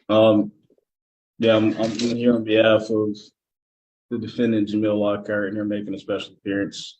Um, yeah, I'm here on behalf of the defendant, Jamil Lockhart, and you're making a special appearance.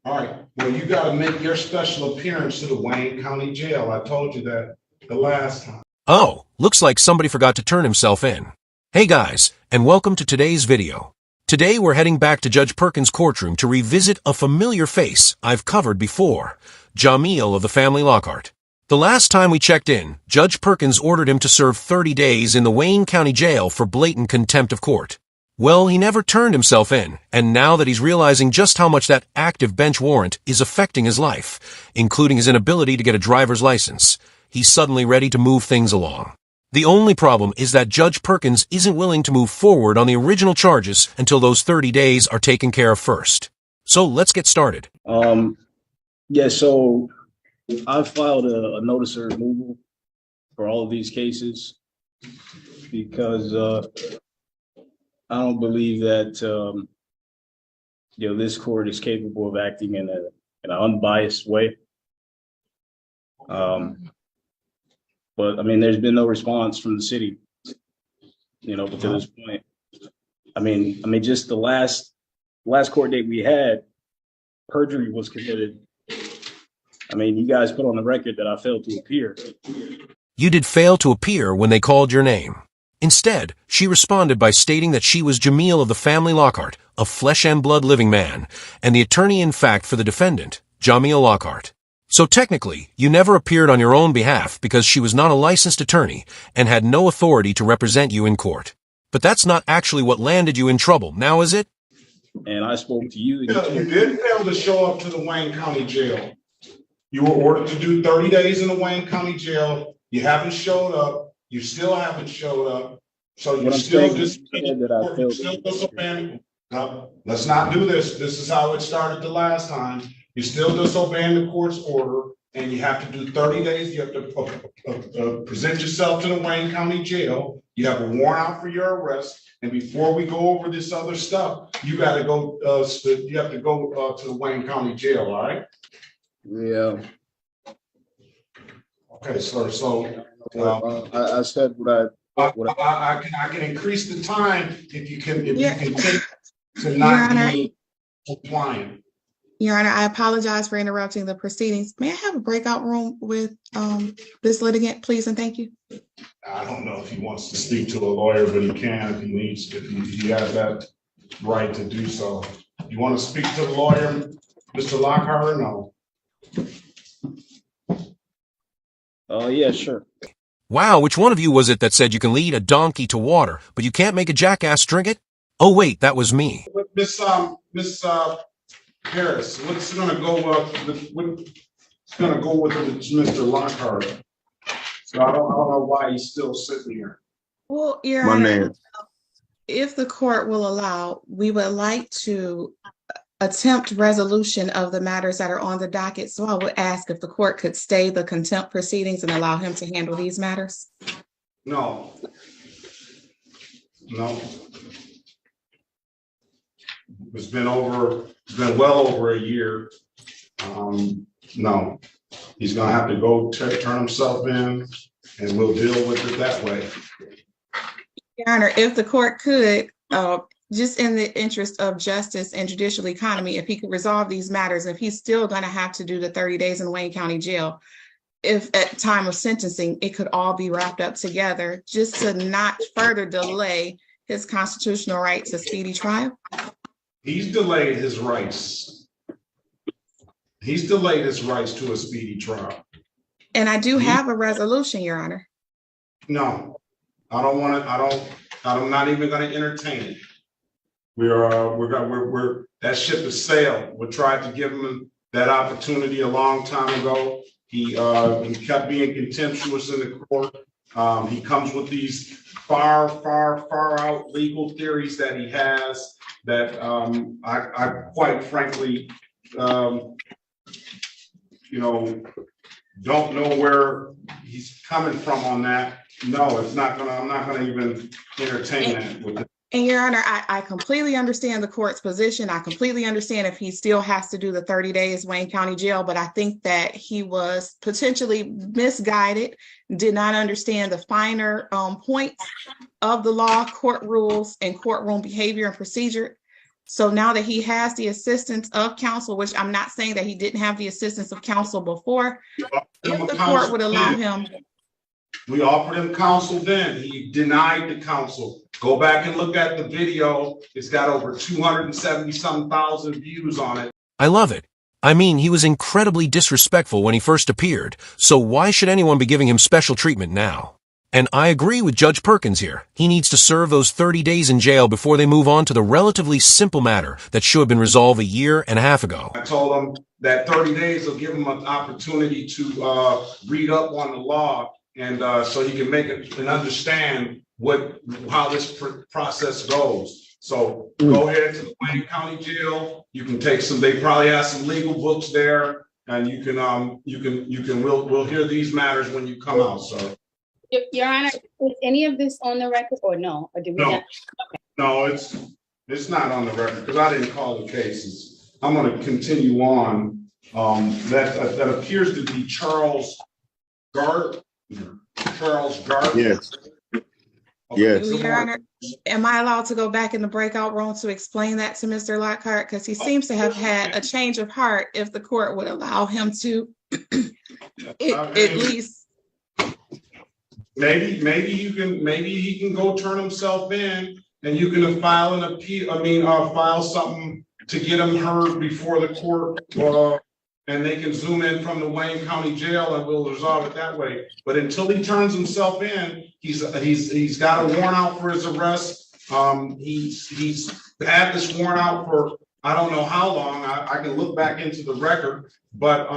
All right, well, you gotta make your special appearance to the Wayne County Jail. I told you that the last time. Oh, looks like somebody forgot to turn himself in. Hey guys, and welcome to today's video. Today we're heading back to Judge Perkins' courtroom to revisit a familiar face I've covered before, Jamil of the family Lockhart. The last time we checked in, Judge Perkins ordered him to serve 30 days in the Wayne County Jail for blatant contempt of court. Well, he never turned himself in, and now that he's realizing just how much that active bench warrant is affecting his life, including his inability to get a driver's license, he's suddenly ready to move things along. The only problem is that Judge Perkins isn't willing to move forward on the original charges until those 30 days are taken care of first. So let's get started. So I filed a notice of removal for all of these cases because I don't believe that this court is capable of acting in an unbiased way. But I mean, there's been no response from the city, to this point. I mean, just the last court date we had, perjury was committed. I mean, you guys put on the record that I failed to appear. You did fail to appear when they called your name. Instead, she responded by stating that she was Jamil of the family Lockhart, a flesh and blood living man, and the attorney in fact for the defendant, Jamil Lockhart. So technically, you never appeared on your own behalf because she was not a licensed attorney and had no authority to represent you in court. But that's not actually what landed you in trouble, now is it? And I spoke to you. You did fail to show up to the Wayne County Jail. You were ordered to do 30 days in the Wayne County Jail. You haven't showed up. You still haven't showed up. So you're still disobeying. No, let's not do this. This is how it started the last time. You're still disobeying the court's order, and you have to do 30 days. You have to present yourself to the Wayne County Jail. You have a warrant out for your arrest. And before we go over this other stuff, you got to go. You have to go to the Wayne County Jail. All right? Yeah. Okay, sir. So I said what I can increase the time if you can take to not be compliant. Your Honor, I apologize for interrupting the proceedings. May I have a breakout room with this litigant, please, and thank you. I don't know if he wants to speak to a lawyer, but he can if he needs to. He has that right to do so. You want to speak to the lawyer, Mr. Lockhart, or no? Yeah, sure. Wow, which one of you was it that said you can lead a donkey to water, but you can't make a jackass drink it? Oh wait, that was me. Miss Harris, what's gonna go with Mr. Lockhart? So I don't know why he's still sitting here. Well, Your Honor, if the court will allow, we would like to attempt resolution of the matters that are on the docket. So I would ask if the court could stay the contempt proceedings and allow him to handle these matters. No. It's been well over a year. No, he's gonna have to go turn himself in, and we'll deal with it that way. Your Honor, if the court could, just in the interest of justice and judicial economy, if he could resolve these matters, if he's still going to have to do the 30 days in Wayne County Jail, if at time of sentencing, it could all be wrapped up together just to not further delay his constitutional right to speedy trial. He's delayed his rights. He's delayed his rights to a speedy trial. And I do have a resolution, Your Honor. No, I don't want to. I'm not even going to entertain it. That ship has sailed. We tried to give him that opportunity a long time ago. He kept being contemptuous in the court. He comes with these far out legal theories that he has that I quite frankly, don't know where he's coming from on that. No, I'm not gonna even entertain that with And Your Honor, I completely understand the court's position. I completely understand if he still has to do the 30 days Wayne County Jail, but I think that he was potentially misguided, did not understand the finer points of the law, court rules, and courtroom behavior and procedure. So now that he has the assistance of counsel, which I'm not saying that he didn't have the assistance of counsel before, if the court would allow him. We offered him counsel then. He denied the counsel. Go back and look at the video. It's got over 270-some thousand views on it. I love it. I mean, he was incredibly disrespectful when he first appeared, so why should anyone be giving him special treatment now? And I agree with Judge Perkins here. He needs to serve those 30 days in jail before they move on to the relatively simple matter that should have been resolved a year and a half ago. I told him that 30 days will give him an opportunity to read up on the law, and so he can make it and understand how this process goes. So go ahead to the Wayne County Jail. You can take some. They probably have some legal books there, and we'll hear these matters when you come out. So, Your Honor, is any of this on the record or no? Or did we not? No, it's not on the record because I didn't call the cases. I'm going to continue on. That appears to be Charles Gardner. Yes. Okay. Yes. Your Honor, am I allowed to go back in the breakout room to explain that to Mr. Lockhart? Because he seems to have had a change of heart if the court would allow him to at least. Maybe he can go turn himself in and you can file an appeal, file something to get him heard before the court, and they can zoom in from the Wayne County Jail and we'll resolve it that way. But until he turns himself in, he's got a warrant out for his arrest. He's had this warrant out for I don't know how long. I can look back into the record, but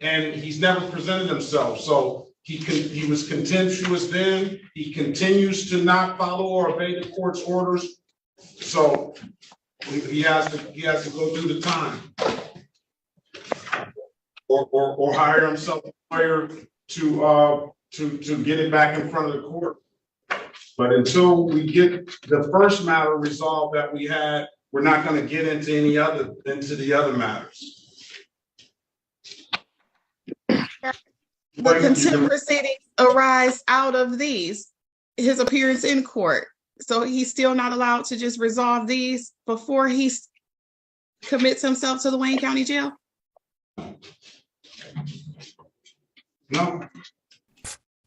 and he's never presented himself. So he was contemptuous then. He continues to not follow or obey the court's orders. So he has to go do the time. Or hire himself a lawyer to get it back in front of the court. But until we get the first matter resolved that we had, we're not going to get into the other matters. The contempt proceedings arise out of his appearance in court. So he's still not allowed to just resolve these before he commits himself to the Wayne County Jail? No.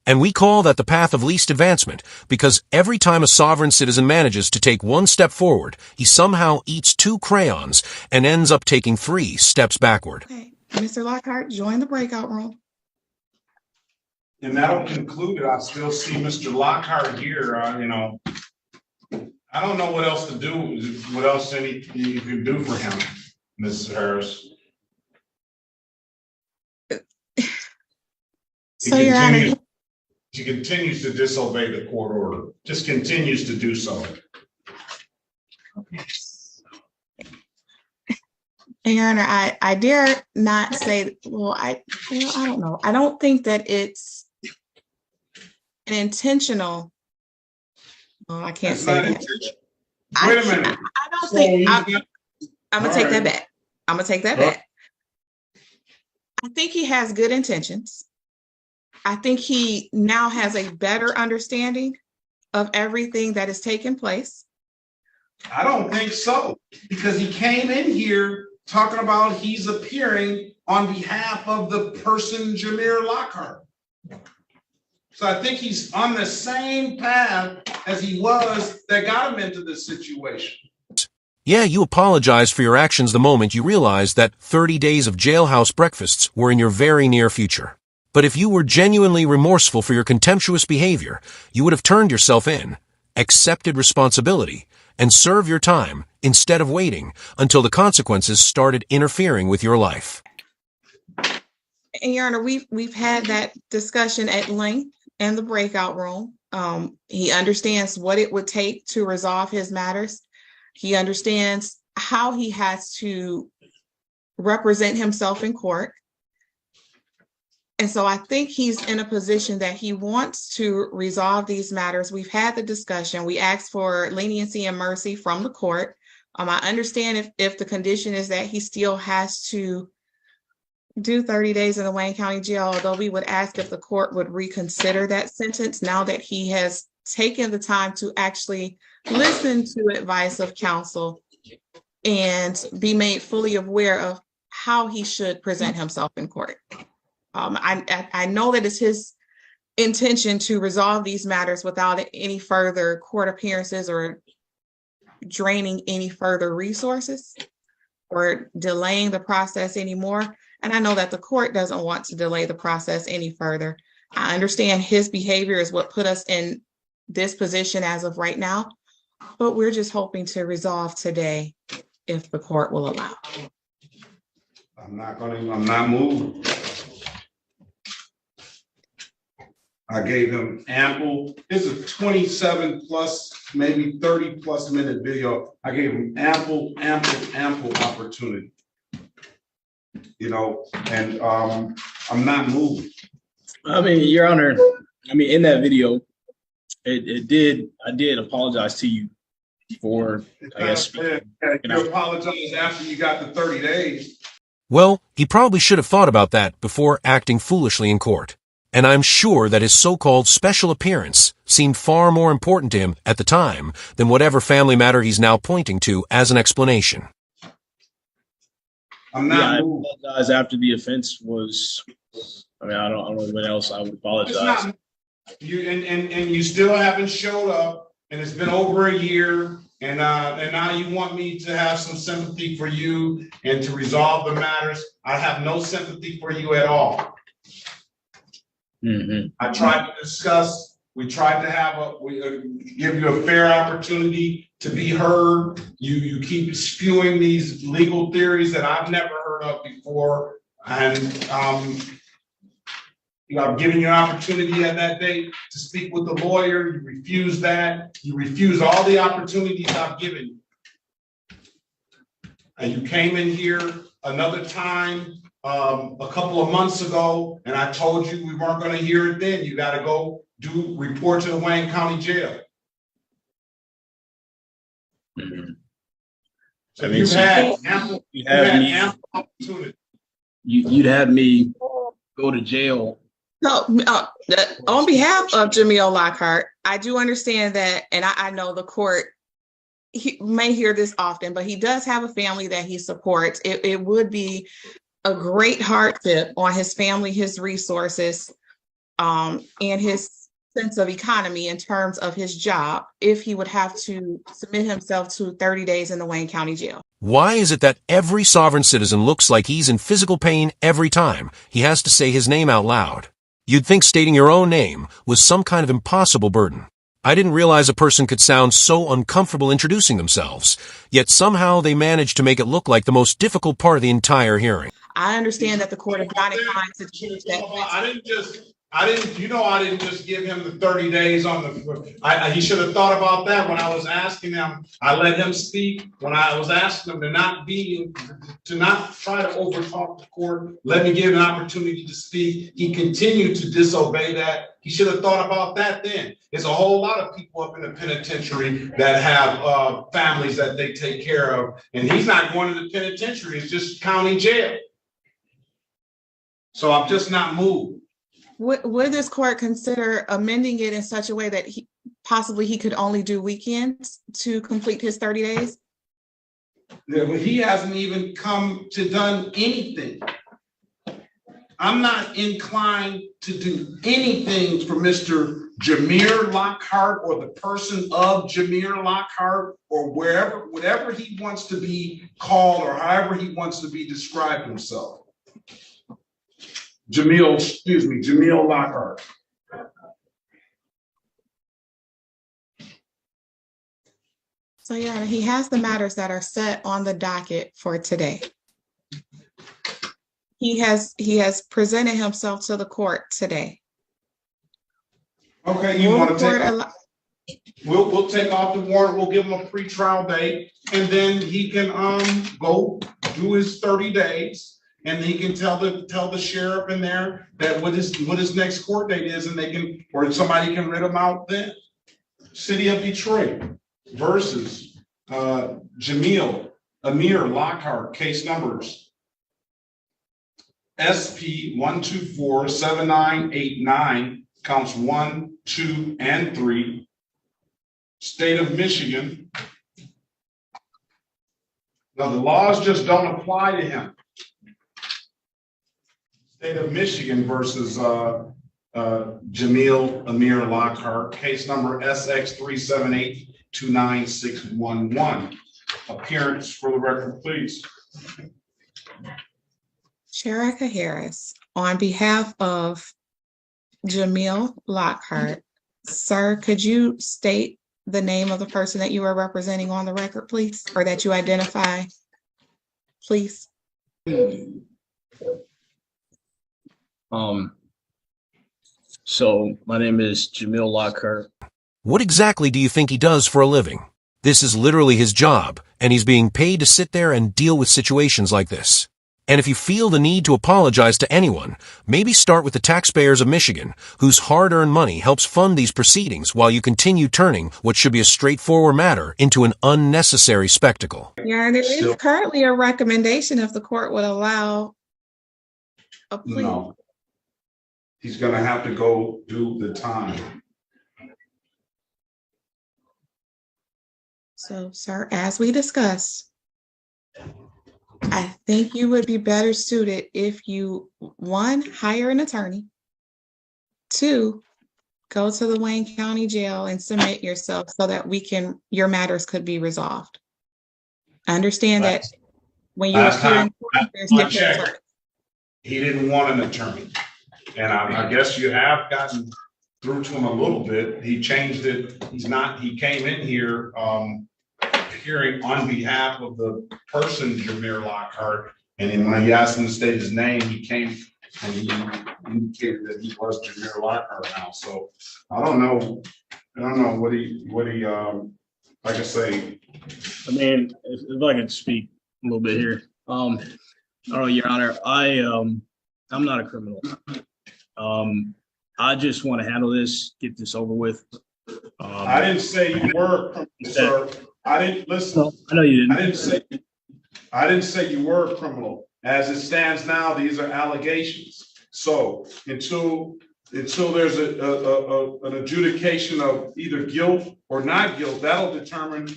And we call that the path of least advancement, because every time a sovereign citizen manages to take one step forward, he somehow eats 2 crayons and ends up taking 3 steps backward. Okay, Mr. Lockhart, join the breakout room. And that'll conclude it. I still see Mr. Lockhart here. I don't know what else to do. What else you can do for him, Mrs. Harris? So, Your Honor, She continues to disobey the court order. Just continues to do so. And Your Honor, I dare not say. Well, I don't know. I don't think that it's an intentional. Well, I can't say that. Wait a minute. I don't think. I'm gonna take that back. I'm gonna take that back. I think he has good intentions. I think he now has a better understanding of everything that has taken place. I don't think so, because he came in here talking about he's appearing on behalf of the person Jameer Lockhart. So I think he's on the same path as he was that got him into this situation. Yeah, you apologize for your actions the moment you realized that 30 days of jailhouse breakfasts were in your very near future. But if you were genuinely remorseful for your contemptuous behavior, you would have turned yourself in, accepted responsibility, and served your time instead of waiting until the consequences started interfering with your life. And Your Honor, we've had that discussion at length in the breakout room. He understands what it would take to resolve his matters. He understands how he has to represent himself in court. And so I think he's in a position that he wants to resolve these matters. We've had the discussion. We asked for leniency and mercy from the court. I understand if the condition is that he still has to do 30 days in the Wayne County Jail, although we would ask if the court would reconsider that sentence now that he has taken the time to actually listen to advice of counsel and be made fully aware of how he should present himself in court. I know that it's his intention to resolve these matters without any further court appearances or draining any further resources or delaying the process anymore. And I know that the court doesn't want to delay the process any further. I understand his behavior is what put us in this position as of right now, but we're just hoping to resolve today if the court will allow. I'm not moving. I gave him ample, it's a 27 plus, maybe 30 plus minute video. I gave him ample opportunity. You know, and I'm not moving. I mean, Your Honor, I mean, in that video, I did apologize to you for, I guess. You apologize after you got the 30 days. Well, he probably should have thought about that before acting foolishly in court. And I'm sure that his so-called special appearance seemed far more important to him at the time than whatever family matter he's now pointing to as an explanation. I apologize after the offense was, I mean, I don't know what else I would apologize. And you still haven't showed up, and it's been over a year, and now you want me to have some sympathy for you and to resolve the matters. I have no sympathy for you at all. Mm-hmm. I tried to discuss, we tried to give you a fair opportunity to be heard. You keep spewing these legal theories that I've never heard of before. And I've given you an opportunity at that date to speak with the lawyer. You refuse that. You refuse all the opportunities I've given you. And you came in here another time a couple of months ago, and I told you we weren't going to hear it then. You got to go report to the Wayne County Jail. Mm-hmm. So I mean, you've had ample opportunity. You'd have me go to jail. No, on behalf of Jamil Lockhart, I do understand that, and I know the court he may hear this often, but he does have a family that he supports. It would be a great hardship on his family, his resources, and his sense of economy in terms of his job if he would have to submit himself to 30 days in the Wayne County Jail. Why is it that every sovereign citizen looks like he's in physical pain every time he has to say his name out loud? You'd think stating your own name was some kind of impossible burden. I didn't realize a person could sound so uncomfortable introducing themselves, yet somehow they managed to make it look like the most difficult part of the entire hearing. I understand that the court is not inclined to change that. I didn't just give him the 30 days on the, he should have thought about that when I was asking him. I let him speak when I was asking him to not try to overtalk the court. Let me give him an opportunity to speak. He continued to disobey that. He should have thought about that then. There's a whole lot of people up in the penitentiary that have families that they take care of, and he's not going to the penitentiary. It's just county jail. So I'm just not moved. Would this court consider amending it in such a way that he could only do weekends to complete his 30 days? Yeah, but he hasn't even done anything. I'm not inclined to do anything for Mr. Jameer Lockhart or the person of Jameer Lockhart or whatever he wants to be called or however he wants to be described himself. Jamil Lockhart. So yeah, he has the matters that are set on the docket for today. He has presented himself to the court today. Okay, you want to take? We'll take off the warrant. We'll give him a pre-trial date, and then he can go do his 30 days. and he can tell the sheriff in there that what his next court date is, and they can, or somebody can rid him out then. City of Detroit versus Jamil Amir Lockhart, case numbers SP 1247989, counts 1, 2, and 3. State of Michigan. Now the laws just don't apply to him. State of Michigan versus Jamil Amir Lockhart, case number SX 378-29611. Appearance for the record, please. Sherika Harris, on behalf of Jamil Lockhart, sir, could you state the name of the person that you are representing on the record, please, or that you identify, please? So my name is Jamil Lockhart. What exactly do you think he does for a living? This is literally his job, and he's being paid to sit there and deal with situations like this. And if you feel the need to apologize to anyone, maybe start with the taxpayers of Michigan, whose hard-earned money helps fund these proceedings while you continue turning what should be a straightforward matter into an unnecessary spectacle. Yeah, there is currently a recommendation if the court would allow a plea. No. He's gonna have to go do the time. So, sir, as we discussed, I think you would be better suited if you, one, hire an attorney, two, go to the Wayne County Jail and submit yourself so that your matters could be resolved. I understand that when you Last appear time in court, there's I different checked, attorneys. he didn't want an attorney. And I guess you have gotten through to him a little bit. He changed it. He came in here, appearing on behalf of the person, Jamir Lockhart. And then when he asked him to state his name, he came and he indicated that he was Jamir Lockhart now. So I don't know what he, like I say. I mean, if I could speak a little bit here. Oh, Your Honor, I'm not a criminal. I just want to handle this, get this over with. I didn't say you were a criminal, sir. I didn't listen. No, I know you didn't. I didn't say you were a criminal. As it stands now, these are allegations. So until there's an adjudication of either guilt or not guilt, that'll determine,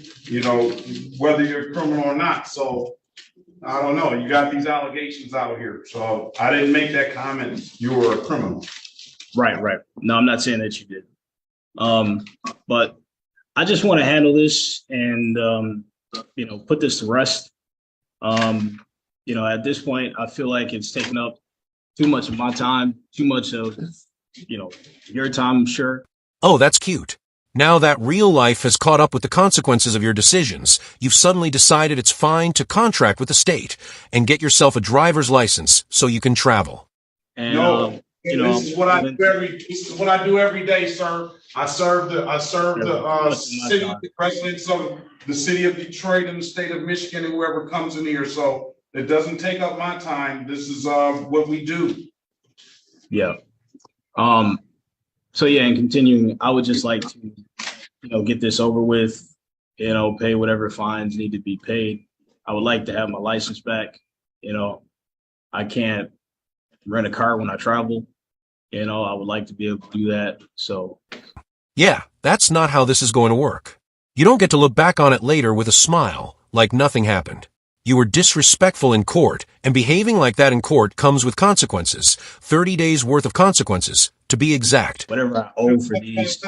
whether you're a criminal or not. So I don't know. You got these allegations out here. So I didn't make that comment. You were a criminal. Right. No, I'm not saying that you did. But I just want to handle this and, put this to rest. At this point, I feel like it's taken up too much of my time, too much of, your time, I'm sure. Oh, that's cute. Now that real life has caught up with the consequences of your decisions, you've suddenly decided it's fine to contract with the state and get yourself a driver's license so you can travel. And, no, this is what I do every day, sir. I serve the residents of the city of Detroit and the state of Michigan and whoever comes in here. So it doesn't take up my time. This is what we do. Yeah. So yeah, and continuing, I would just like to, get this over with, pay whatever fines need to be paid. I would like to have my license back. I can't rent a car when I travel. I would like to be able to do that. So. Yeah, that's not how this is going to work. You don't get to look back on it later with a smile, like nothing happened. You were disrespectful in court, and behaving like that in court comes with consequences. 30 days worth of consequences, to be exact. Whatever I owe for these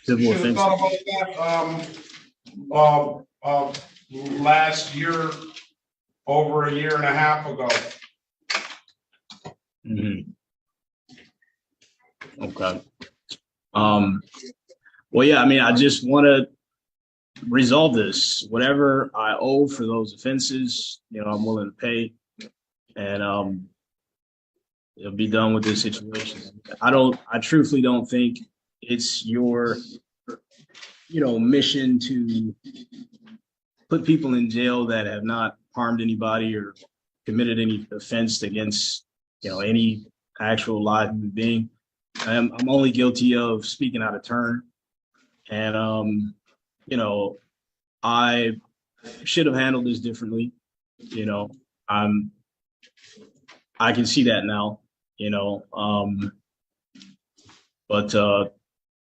civil offenses. Last year, over a year and a half ago. Mm-hmm. Okay. Well, yeah, I just want to resolve this. Whatever I owe for those offenses, I'm willing to pay, and it'll be done with this situation. I truthfully don't think it's your, mission to put people in jail that have not harmed anybody or, committed any offense against, any actual live human being. I'm only guilty of speaking out of turn. And, I should have handled this differently. I can see that now, but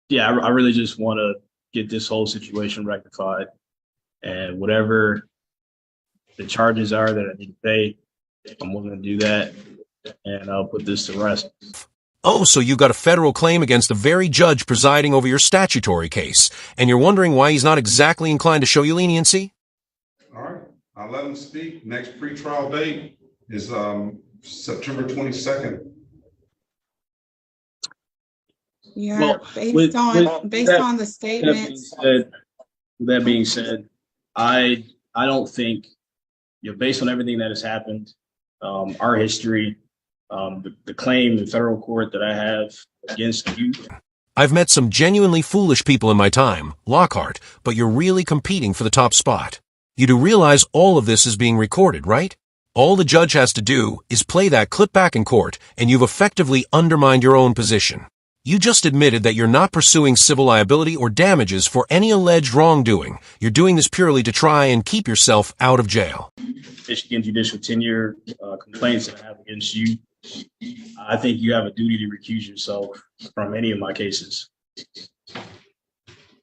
yeah, I really just want to get this whole situation rectified, and whatever the charges are that I need to pay, I'm willing to do that, and I'll put this to rest. Oh, so you got a federal claim against the very judge presiding over your statutory case, and you're wondering why he's not exactly inclined to show you leniency? All right, I'll let him speak. Next pretrial date is September 22nd. Yeah, Well, based on the statements. That being said, I don't think, based on everything that has happened, our history, the claim in federal court that I have against you. I've met some genuinely foolish people in my time, Lockhart, but you're really competing for the top spot. You do realize all of this is being recorded, right? All the judge has to do is play that clip back in court, and you've effectively undermined your own position. You just admitted that you're not pursuing civil liability or damages for any alleged wrongdoing. You're doing this purely to try and keep yourself out of jail. Michigan judicial tenure complaints that I have against you, I think you have a duty to recuse yourself from any of my cases.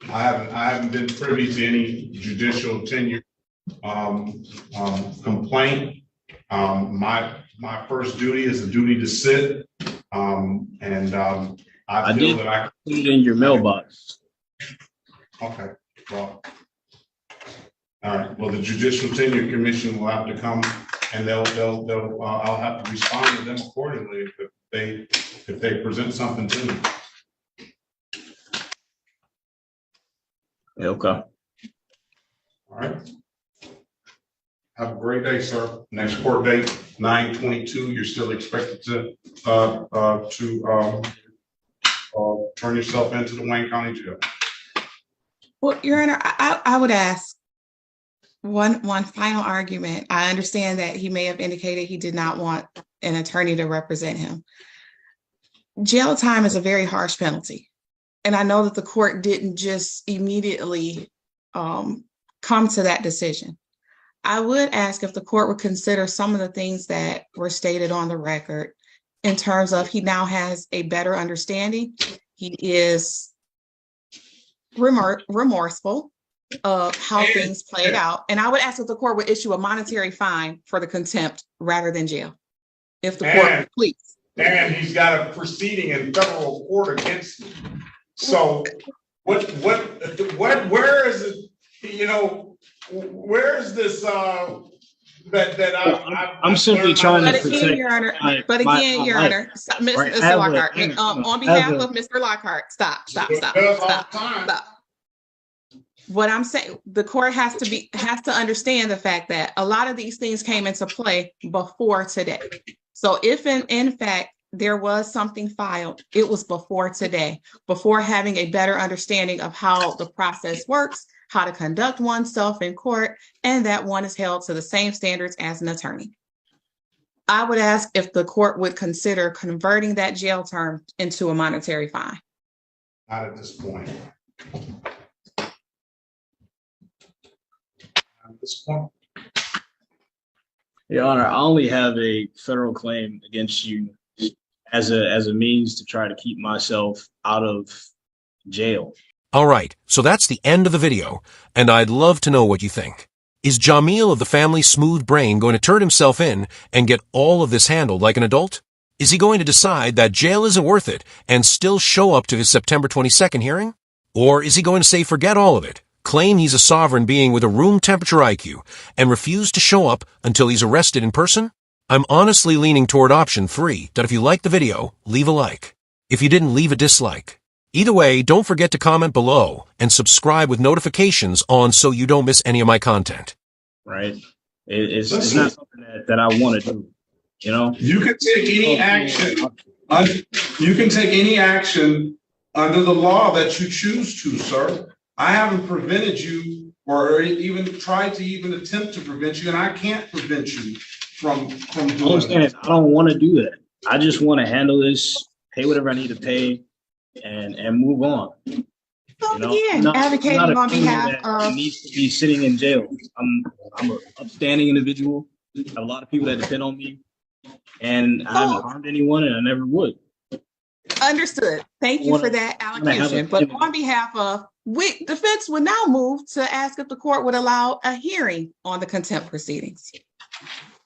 I haven't been privy to any judicial tenure complaint. My first duty is a duty to sit, I feel that I put it in your mailbox. Okay, well, all right. Well, the Judicial Tenure Commission will have to come, and I'll have to respond to them accordingly if they present something to me. Okay. All right. Have a great day, sir. Next court date, 9/22. You're still expected to turn yourself into the Wayne County Jail. Well, Your Honor, I would ask one final argument. I understand that he may have indicated he did not want an attorney to represent him. Jail time is a very harsh penalty. And I know that the court didn't just immediately come to that decision. I would ask if the court would consider some of the things that were stated on the record in terms of he now has a better understanding. He is remorseful of how things played out. And I would ask if the court would issue a monetary fine for the contempt rather than jail. If the court, please. And he's got a proceeding in federal court against me. So where is it, where is this, I'm simply trying to protect. Your Honor, Your Honor, Mr. Lockhart, on behalf of Mr. Lockhart, stop. What I'm saying, the court has to understand the fact that a lot of these things came into play before today. So if in fact there was something filed, it was before today, before having a better understanding of how the process works, how to conduct oneself in court, and that one is held to the same standards as an attorney. I would ask if the court would consider converting that jail term into a monetary fine. Not at this point. Your Honor, I only have a federal claim against you as a means to try to keep myself out of jail. All right, so that's the end of the video, and I'd love to know what you think. Is Jamil of the family's smooth brain going to turn himself in and get all of this handled like an adult? Is he going to decide that jail isn't worth it and still show up to his September 22nd hearing? Or is he going to say forget all of it, claim he's a sovereign being with a room temperature IQ, and refuse to show up until he's arrested in person? I'm honestly leaning toward option 3, that if you liked the video, leave a like. If you didn't, leave a dislike. Either way, don't forget to comment below and subscribe with notifications on so you don't miss any of my content. Right? It's not something that I want to do, You can take any action. You can take any action under the law that you choose to, sir. I haven't prevented you or even tried to even attempt to prevent you, and I can't prevent you from I doing understand this. it. I don't want to do that. I just want to handle this, pay whatever I need to pay, and move on. So You know, I'm again, not advocating a on criminal behalf that of, needs to be sitting in jail. I'm an upstanding individual. I have a lot of people that depend on me, and I haven't harmed anyone, and I never would. understood. Thank you for that allocution. But on behalf of, defense would now move to ask if the court would allow a hearing on the contempt proceedings.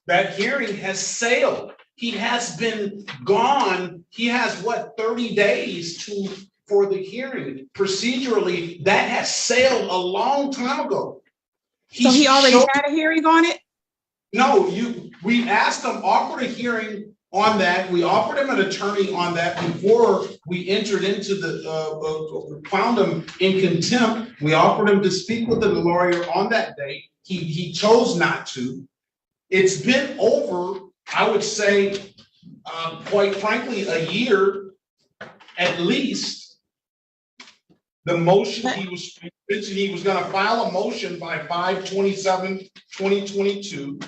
That hearing has sailed. He has been gone. He has 30 days for the hearing. Procedurally, that has sailed a long time ago. So he already had a hearing on it? No, we asked him, offered a hearing on that. We offered him an attorney on that before we entered into found him in contempt. We offered him to speak with the lawyer on that day. He chose not to. It's been over, I would say, quite frankly, a year at least. The motion he mentioned he was going to file a motion by 5/27/2022.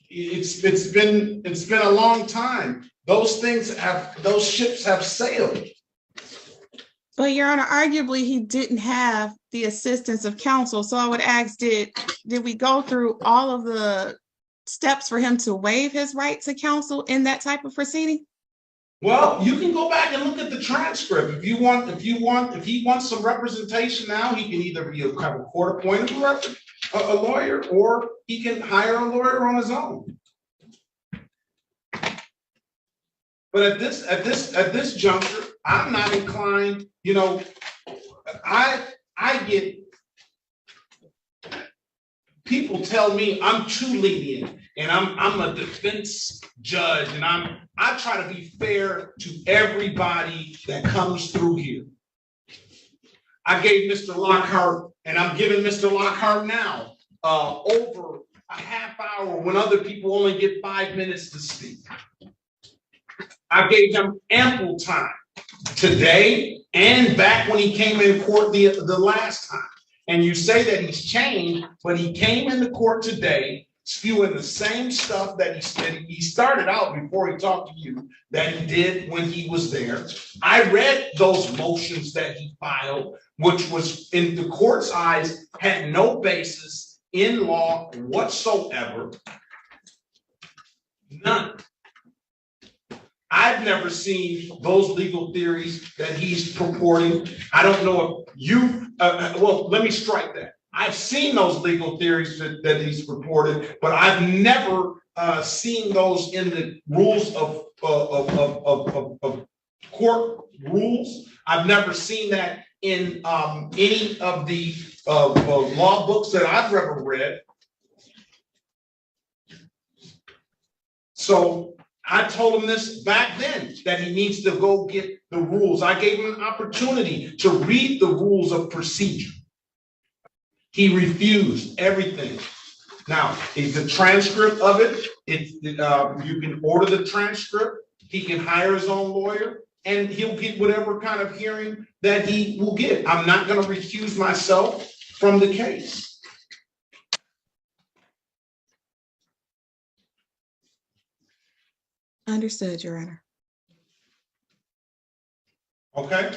It's been a long time. Those ships have sailed. But Your Honor, arguably he didn't have the assistance of counsel. So I would ask, did we go through all of the steps for him to waive his right to counsel in that type of proceeding? Well, you can go back and look at the transcript. If he wants some representation now, he can either have a court appointed a lawyer, or he can hire a lawyer on his own. But at this juncture, I'm not inclined, I get people tell me I'm too lenient and I'm a defense judge, and I try to be fair to everybody that comes through here. I gave Mr. Lockhart, and I'm giving Mr. Lockhart now, over a half hour when other people only get 5 minutes to speak. I gave him ample time today and back when he came in court the last time. And you say that he's changed, but he came into court today spewing the same stuff that he started out before he talked to you, that he did when he was there. I read those motions that he filed, which was in the court's eyes had no basis in law whatsoever. None. I've never seen those legal theories that he's purporting. I don't know if you, well, let me strike that. I've seen those legal theories that he's reported, but I've never seen those in the rules of court rules. I've never seen that in any of the law books that I've ever read. So I told him this back then, that he needs to go get the rules. I gave him an opportunity to read the rules of procedure. He refused everything. Now, is the transcript of it? You can order the transcript. He can hire his own lawyer, and he'll get whatever kind of hearing that he will get. I'm not going to recuse myself from the case. Understood, Your Honor. Okay.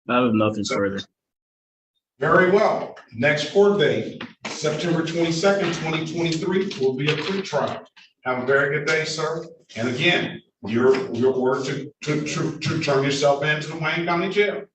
I have nothing further. Very well. Next court date, September 22nd, 2023, will be a pretrial. Have a very good day, sir. And again, you're ordered to turn yourself into the Wayne County Jail.